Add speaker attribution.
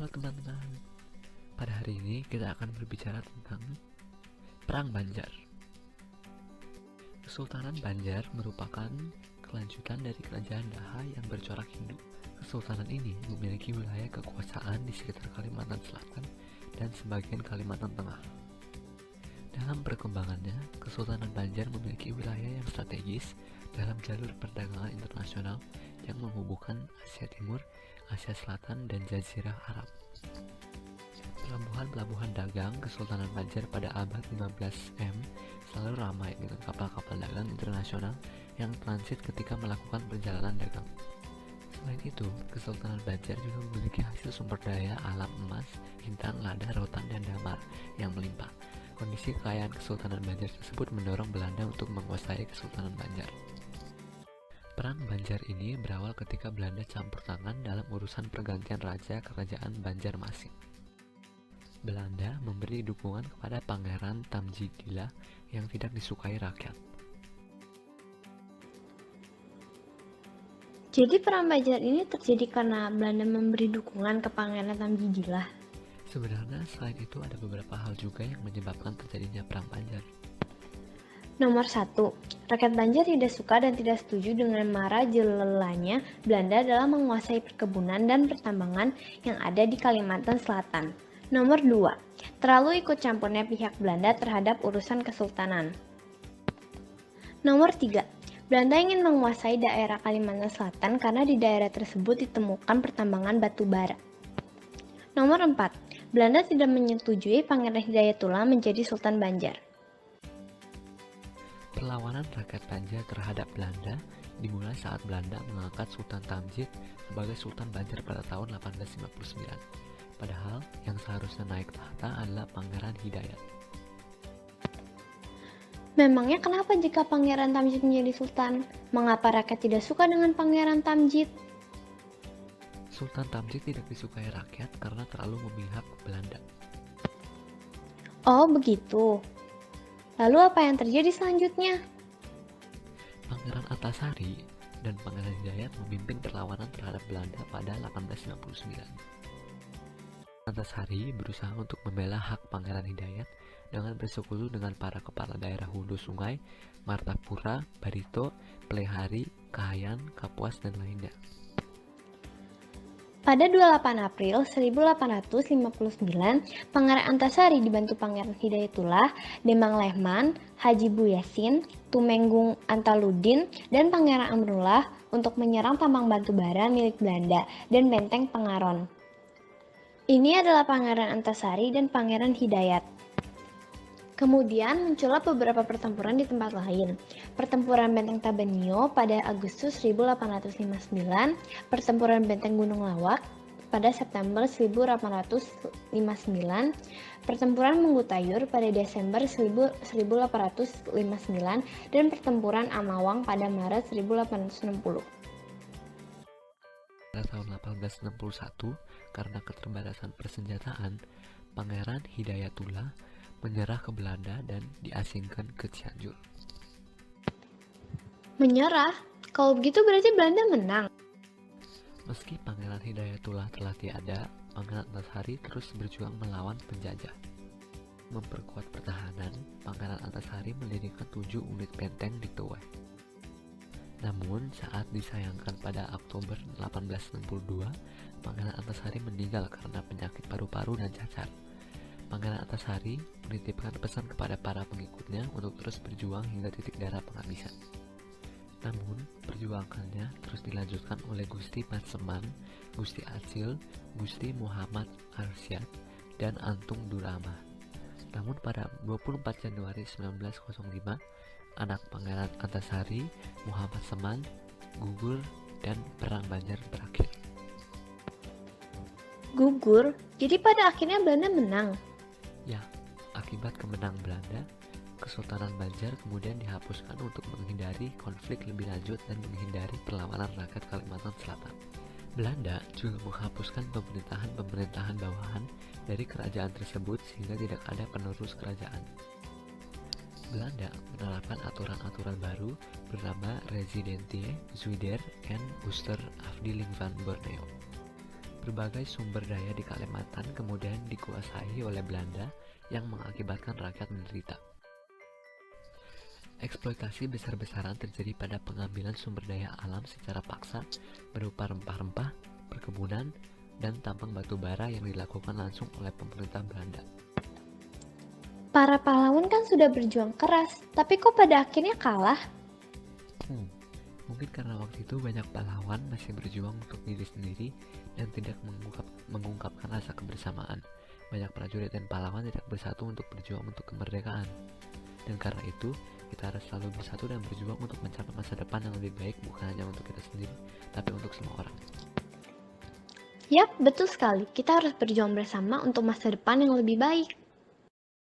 Speaker 1: Halo teman-teman, pada hari ini kita akan berbicara tentang Perang Banjar. Kesultanan Banjar merupakan kelanjutan dari kerajaan Daha yang bercorak Hindu. Kesultanan ini memiliki wilayah kekuasaan di sekitar Kalimantan Selatan dan sebagian Kalimantan Tengah. Dalam perkembangannya, Kesultanan Banjar memiliki wilayah yang strategis dalam jalur perdagangan internasional yang menghubungkan Asia Timur, Asia Selatan, dan Jazirah Arab. Pelabuhan-pelabuhan dagang Kesultanan Banjar pada abad 15M selalu ramai dengan kapal-kapal dagang internasional yang transit ketika melakukan perjalanan dagang. Selain itu, Kesultanan Banjar juga memiliki hasil sumber daya alam emas, intan, lada, rotan, dan damar yang melimpah. Kondisi kekayaan Kesultanan Banjar tersebut mendorong Belanda untuk menguasai Kesultanan Banjar. Perang Banjar ini berawal ketika Belanda campur tangan dalam urusan pergantian raja kerajaan Banjarmasin. Belanda memberi dukungan kepada Pangeran Tamjidillah yang tidak disukai rakyat.
Speaker 2: Jadi Perang Banjar ini terjadi karena Belanda memberi dukungan ke Pangeran Tamjidillah.
Speaker 1: Sebenarnya selain itu ada beberapa hal juga yang menyebabkan terjadinya Perang Banjar.
Speaker 2: Nomor 1. Rakyat Banjar tidak suka dan tidak setuju dengan marajelelanya Belanda dalam menguasai perkebunan dan pertambangan yang ada di Kalimantan Selatan. Nomor 2. Terlalu ikut campurnya pihak Belanda terhadap urusan kesultanan. Nomor 3. Belanda ingin menguasai daerah Kalimantan Selatan karena di daerah tersebut ditemukan pertambangan batu bara. Nomor 4. Belanda tidak menyetujui Pangeran Hidayatullah menjadi Sultan Banjar.
Speaker 1: Perlawanan rakyat Banjar terhadap Belanda dimulai saat Belanda mengangkat Sultan Tamjid sebagai Sultan Banjar pada tahun 1859. Padahal yang seharusnya naik tahta adalah Pangeran Hidayat.
Speaker 2: Memangnya kenapa jika Pangeran Tamjid menjadi Sultan? Mengapa rakyat tidak suka dengan Pangeran Tamjid?
Speaker 1: Sultan Tamjid tidak disukai rakyat karena terlalu memihak Belanda.
Speaker 2: Oh begitu. Lalu apa yang terjadi selanjutnya?
Speaker 1: Pangeran Antasari dan Pangeran Hidayat memimpin perlawanan terhadap Belanda pada 1859. Antasari berusaha untuk membela hak Pangeran Hidayat dengan bersekutu dengan para kepala daerah hulu sungai, Martapura, Barito, Plehari, Kahayan, Kapuas, dan lainnya.
Speaker 2: Pada 28 April 1859, Pangeran Antasari dibantu Pangeran Hidayatullah, Demang Lehman, Haji Buyasin, Tumenggung Antaludin, dan Pangeran Amrullah untuk menyerang tambang batu bara milik Belanda dan benteng Pengaron. Ini adalah Pangeran Antasari dan Pangeran Hidayat. Kemudian muncullah beberapa pertempuran di tempat lain. Pertempuran Benteng Tabenio pada Agustus 1859, Pertempuran Benteng Gunung Lawak pada September 1859, Pertempuran Menggutayur pada Desember 1859, dan Pertempuran Amawang pada Maret 1860.
Speaker 1: Pada tahun 1861, karena keterbatasan persenjataan, Pangeran Hidayatullah menyerah ke Belanda dan diasingkan ke Cianjur.
Speaker 2: Menyerah? Kalau begitu berarti Belanda menang.
Speaker 1: Meski Pangeran Hidayatullah telah tiada, Pangeran Antasari terus berjuang melawan penjajah. Memperkuat pertahanan, Pangeran Antasari mendirikan 7 unit benteng di Toweh. Namun, saat disayangkan pada Oktober 1862, Pangeran Antasari meninggal karena penyakit paru-paru dan cacar. Pangeran Antasari menitipkan pesan kepada para pengikutnya untuk terus berjuang hingga titik darah penghabisan. Namun, perjuangannya terus dilanjutkan oleh Gusti Matseman, Gusti Acil, Gusti Muhammad Arsyad, dan Antung Durama. Namun pada 24 Januari 1905, anak Pangeran Antasari, Muhammad Seman, gugur dan Perang Banjar berakhir.
Speaker 2: Gugur? Jadi pada akhirnya Belanda menang?
Speaker 1: Ya, akibat kemenangan Belanda, Kesultanan Banjar kemudian dihapuskan untuk menghindari konflik lebih lanjut dan menghindari perlawanan rakyat Kalimantan Selatan. Belanda juga menghapuskan pemerintahan bawahan dari kerajaan tersebut sehingga tidak ada penerus kerajaan. Belanda menerapkan aturan-aturan baru bernama Residentie Zuider en Ooster Afdeling van Borneo. Berbagai sumber daya di Kalimantan kemudian dikuasai oleh Belanda yang mengakibatkan rakyat menderita. Eksploitasi besar-besaran terjadi pada pengambilan sumber daya alam secara paksa berupa rempah-rempah, perkebunan, dan tambang batu bara yang dilakukan langsung oleh pemerintah Belanda.
Speaker 2: Para pahlawan kan sudah berjuang keras, tapi kok pada akhirnya kalah?
Speaker 1: Mungkin karena waktu itu banyak pahlawan masih berjuang untuk diri sendiri dan tidak mengungkapkan rasa kebersamaan. Banyak prajurit dan pahlawan tidak bersatu untuk berjuang untuk kemerdekaan. Dan karena itu, kita harus selalu bersatu dan berjuang untuk mencapai masa depan yang lebih baik, bukan hanya untuk kita sendiri, tapi untuk semua orang.
Speaker 2: Yap, betul sekali. Kita harus berjuang bersama untuk masa depan yang lebih baik.